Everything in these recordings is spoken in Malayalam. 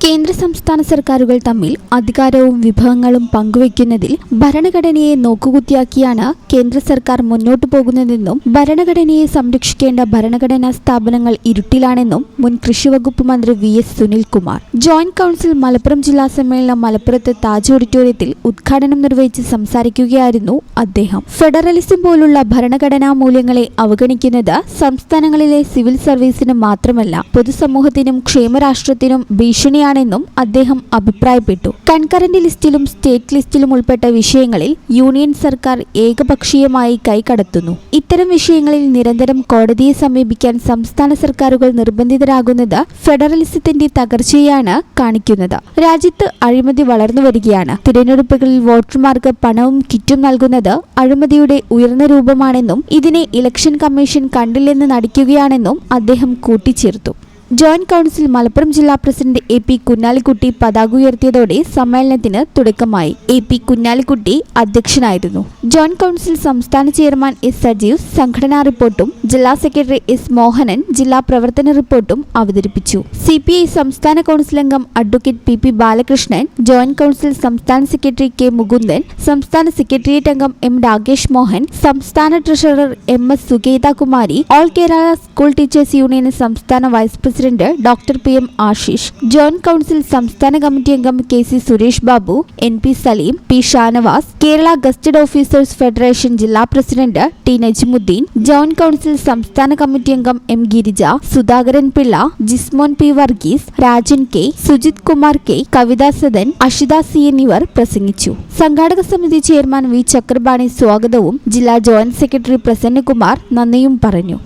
കേന്ദ്ര സംസ്ഥാന സർക്കാരുകൾ തമ്മിൽ അധികാരവും വിഭവങ്ങളും പങ്കുവയ്ക്കുന്നതിൽ ഭരണഘടനയെ നോക്കുകുത്തിയാക്കിയാണ് കേന്ദ്ര സർക്കാർ മുന്നോട്ടു പോകുന്നതെന്നും ഭരണഘടനയെ സംരക്ഷിക്കേണ്ട ഭരണഘടനാ സ്ഥാപനങ്ങൾ ഇരുട്ടിലാണെന്നും മുൻ കൃഷിവകുപ്പ് മന്ത്രി VS. Sunilkumar joint council Malappuram ജില്ലാ സമ്മേളനം മലപ്പുറത്ത് താജ് ഓഡിറ്റോറിയത്തിൽ ഉദ്ഘാടനം നിർവഹിച്ച് സംസാരിക്കുകയായിരുന്നു അദ്ദേഹം. ഫെഡറലിസം പോലുള്ള ഭരണഘടനാ മൂല്യങ്ങളെ അവഗണിക്കുന്നത് സംസ്ഥാനങ്ങളിലെ സിവിൽ സർവീസിന് മാത്രമല്ല പൊതുസമൂഹത്തിനും ക്ഷേമരാഷ്ട്രത്തിനും ഭീഷണിയാണെന്നും അദ്ദേഹം അഭിപ്രായപ്പെട്ടു. കൺകറന്റ് ലിസ്റ്റിലും സ്റ്റേറ്റ് ലിസ്റ്റിലും ഉൾപ്പെട്ട വിഷയങ്ങളിൽ യൂണിയൻ സർക്കാർ ഏകപക്ഷീയമായി കൈകടത്തുന്നു. ഇത്തരം വിഷയങ്ങളിൽ നിരന്തരം കോടതിയെ സമീപിക്കാൻ സംസ്ഥാന സർക്കാരുകൾ നിർബന്ധിതരാകുന്നത് ഫെഡറലിസത്തിന്റെ തകർച്ചയാണ് കാണിക്കുന്നത്. രാജ്യത്ത് അഴിമതി വളർന്നു വരികയാണ്. തിരഞ്ഞെടുപ്പുകളിൽ വോട്ടർമാർക്ക് പണവും കിറ്റും നൽകുന്നത് അഴിമതിയുടെ ഉയർന്ന രൂപമാണെന്നും ഇതിനെ ഇലക്ഷൻ കമ്മീഷൻ കണ്ടില്ലെന്ന് നടിക്കുകയാണെന്നും അദ്ദേഹം കൂട്ടിച്ചേർത്തു. ജോയിന്റ് കൗൺസിൽ മലപ്പുറം ജില്ലാ പ്രസിഡന്റ് എ.പി. കുഞ്ഞാലിക്കുട്ടി പതാക ഉയർത്തിയതോടെ സമ്മേളനത്തിന് തുടക്കമായി. എ.പി. കുഞ്ഞാലിക്കുട്ടി അധ്യക്ഷനായിരുന്നു. ജോയിന്റ് കൗൺസിൽ സംസ്ഥാന ചെയർമാൻ എസ്. സജീവ് സംഘടനാ റിപ്പോർട്ടും ജില്ലാ സെക്രട്ടറി എസ്. മോഹനൻ ജില്ലാ പ്രവർത്തന റിപ്പോർട്ടും അവതരിപ്പിച്ചു. CPI സംസ്ഥാന കൗൺസിൽ അംഗം advocate P. Balakrishnan, joint council സംസ്ഥാന സെക്രട്ടറി കെ. മുകുന്ദൻ, സംസ്ഥാന സെക്രട്ടേറിയറ്റ് അംഗം എം. രാകേഷ് മോഹൻ, സംസ്ഥാന treasurer MS. Sugeethakumari, all Kerala school teachers union സംസ്ഥാന vice president doctor PM. Ashish, joint council സംസ്ഥാന കമ്മിറ്റി അംഗം KC. Suresh Babu, N.P. Saleem, P. Shanavas, Kerala gazetted officers federation ജില്ലാ president T. Najmuddeen, joint council സംസ്ഥാന കമ്മിറ്റി അംഗം M. Girija, Sudhakaran Pillai, Jismon P. Varghese, Rajan K, Sujith Kumar K, കവിത സദൻ, അഷിത സി എന്നിവർ പ്രസംഗിച്ചു. സംഘാടക സമിതി ചെയർമാൻ വി. ചക്രപാണി സ്വാഗതവും ജില്ലാ ജോയിന്റ് സെക്രട്ടറി പ്രസന്നകുമാർ നന്ദിയും പറഞ്ഞു.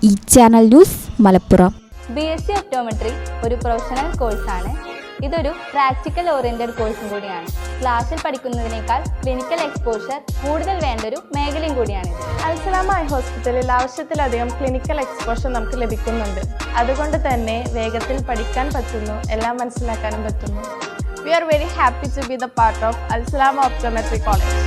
ഈ channel news Malappuram. BSc optometry ഒരു പ്രൊഫഷണൽ കോഴ്സാണ്. ഇതൊരു പ്രാക്ടിക്കൽ ഓറിയന്റഡ് കോഴ്സും കൂടിയാണ്. ക്ലാസ്സിൽ പഠിക്കുന്നതിനേക്കാൾ ക്ലിനിക്കൽ എക്സ്പോഷർ കൂടുതൽ വേണ്ടൊരു മേഖലയും കൂടിയാണ്. അൽസലാമ ഐ ഹോസ്പിറ്റലിൽ ആവശ്യത്തിലധികം ക്ലിനിക്കൽ എക്സ്പോഷർ നമുക്ക് ലഭിക്കുന്നുണ്ട്. അതുകൊണ്ട് തന്നെ വേഗത്തിൽ പഠിക്കാൻ പറ്റുന്നു, എല്ലാം മനസ്സിലാക്കാനും പറ്റുന്നു. We are very happy to be the part of Al Salama Optometry College.